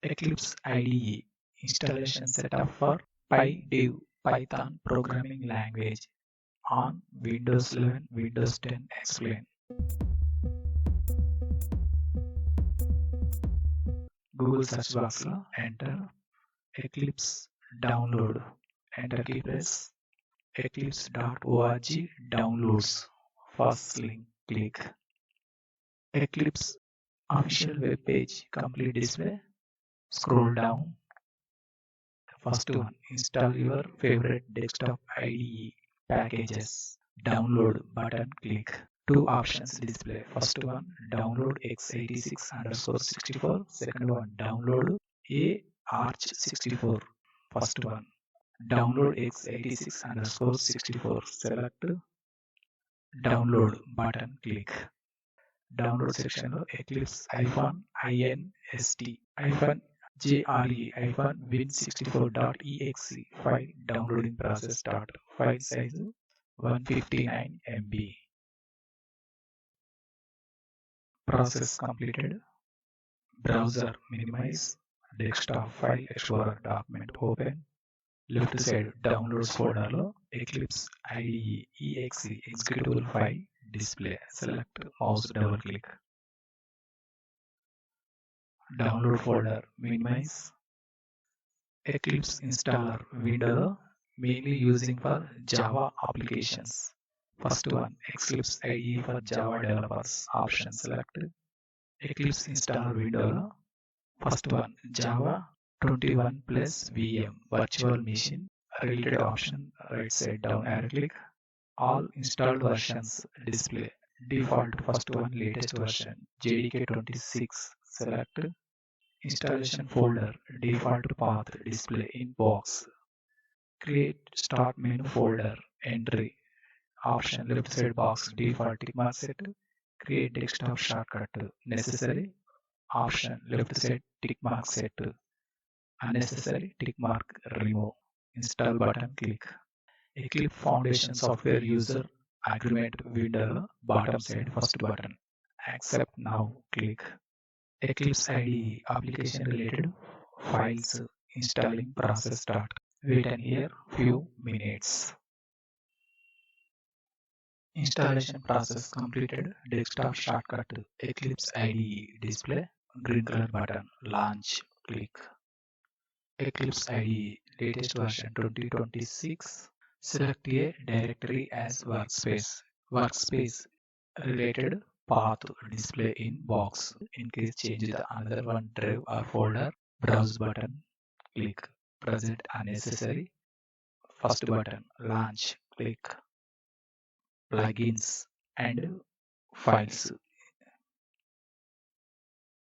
Eclipse IDE installation setup for Pydev Python programming language on Windows 11, Windows 10 explain. Google search box lo enter Eclipse download. Enter key press eclipse.org downloads. First link click. Eclipse official web page complete display. Scroll down. First one, install your favorite desktop IDE packages. Download button click. Two options display. First one, download x86_64. Second one, download arch64. First one, download x86_64. Select download button click. Download section lo Eclipse -inst -jre-win64.exe file downloading process start. File size 159 MB. Process completed. Browser minimize. Desktop file explorer document open. Left side downloads folder lo Eclipse IDE exe executable file display. Select mouse double click. Download folder minimize. Eclipse installer window lo mainly using for Java applications. First one, Eclipse IDE for Java developers option select. Eclipse installer window lo first one, Java 21 plus VM virtual machine related option right side down arrow click. All installed versions display. Default first one, latest version JDK 26 select. Installation folder default path display in box. Create start menu folder entry option left side box default tick mark set. Create desktop shortcut necessary option left side tick mark set. Unnecessary tick mark remove. Install button click. Eclipse Foundation software user agreement window bottom side first button. Accept now click. Eclipse IDE application related files installing process start. Wait and here few minutes. Installation process completed. Desktop shortcut Eclipse IDE display. Green color button. Launch click. Eclipse IDE latest version 2026. Select a directory as workspace. Workspace related path display in box. In case change the another one drive or folder, browse button click. Present unnecessary. First button launch click. Plugins and files.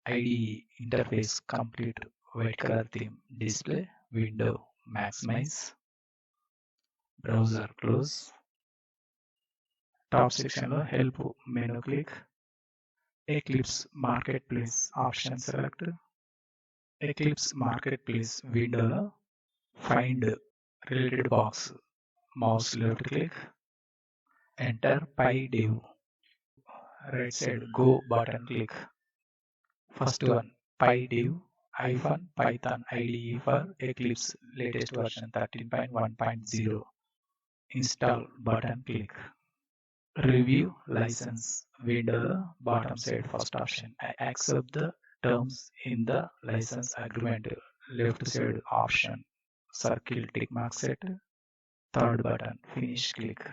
IDE interface complete. White color theme display. Window maximize. Browser close. Top section lo help menu click. Eclipse marketplace option select. Eclipse marketplace window lo find related box. Mouse left click. Enter Pydev. Right side go button click. First one, Pydev Python IDE for Eclipse latest version 13.1.0. Install button click. Review license window bottom side first option. I accept the terms in the license agreement. Left side option circle tick mark set. Third button finish click.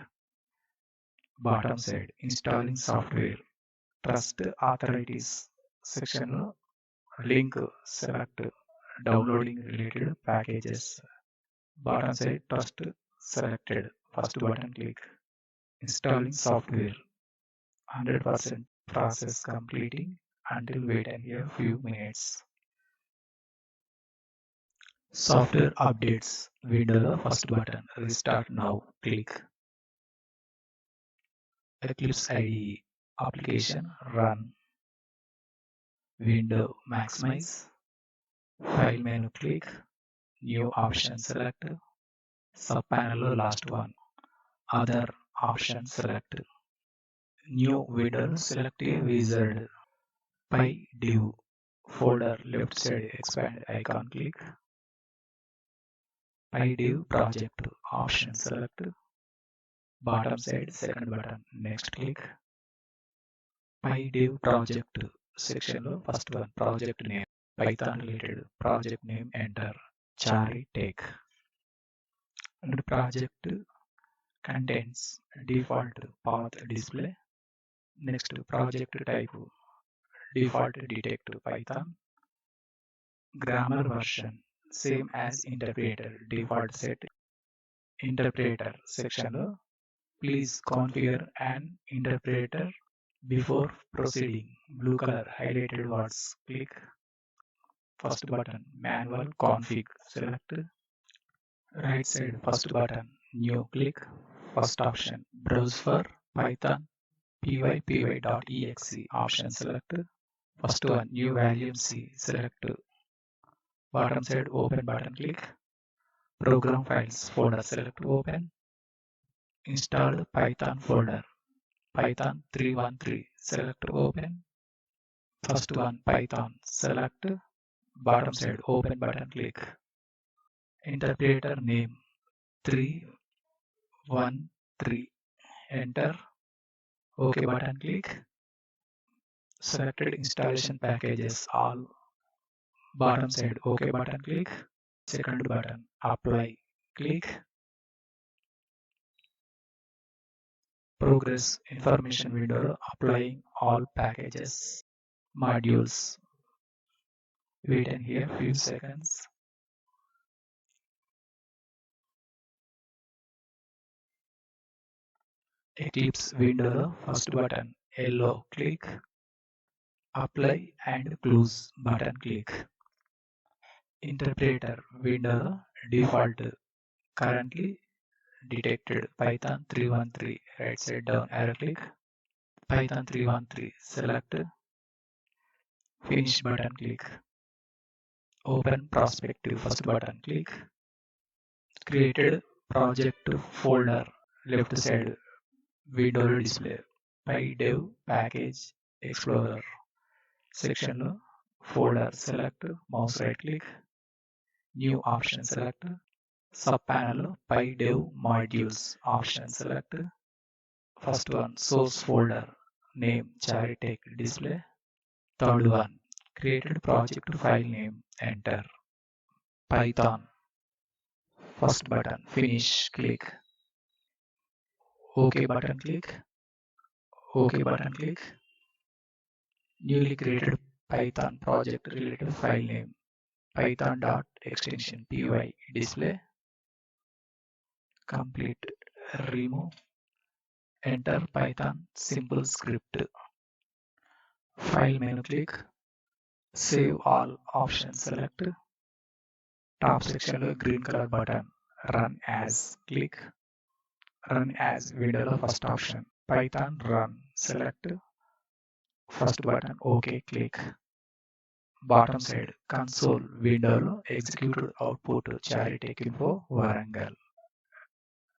Bottom side installing software. Trust authorities section lo link select downloading related packages. Bottom side trust selected. First button click. Installing software. 100% process completing until wait and a few minutes. Software updates window first button restart now click. Eclipse IDE application run. Window maximize. File menu click. New option select. Subpanel last one. Other option select. New window select a wizard. Pydev folder left side expand icon click. Pydev project option select. Bottom side second button next click. Pydev project section lo first one project name Python related project name enter Chari take. And project contains default path display. Next project type default detect Python. Grammar version same as interpreter default set. Interpreter section lo please configure an interpreter before proceeding. Blue color highlighted words click. First button manual config select. Right side first button new click. First option browse for Python pypy.exe option select. First one new volume C select. Bottom side open button click. Program files folder select open. Installed Python folder Python 313 select open. First one Python select. Bottom side open button click. Interpreter name 313 enter. OK button click. Selected installation packages all. Bottom side OK button click. Second button apply click. Progress information window applying all packages modules. Wait in here few seconds. Eclipse window first button yellow click. Apply and close button click. Interpreter window default currently detected Python 313 right side down arrow click. Python 313 select. Finish button click. Open prospective first button click. Created project folder left side window display Pydev package explorer section lo folder select. Mouse right click. New option select. Sub panel Pydev modules option select. First one source folder name Charitech display. Third one created project file name enter. Python first button finish click. OK button click. OK button click. Newly created Python project related file name python.extension py display. Complete remove. Enter Python simple script. File menu click. Save all option select. Top section lo green color button run as click. Run as window lo first option Python run select. First button OK click. Bottom side console window lo executed output Charitech info Warangal.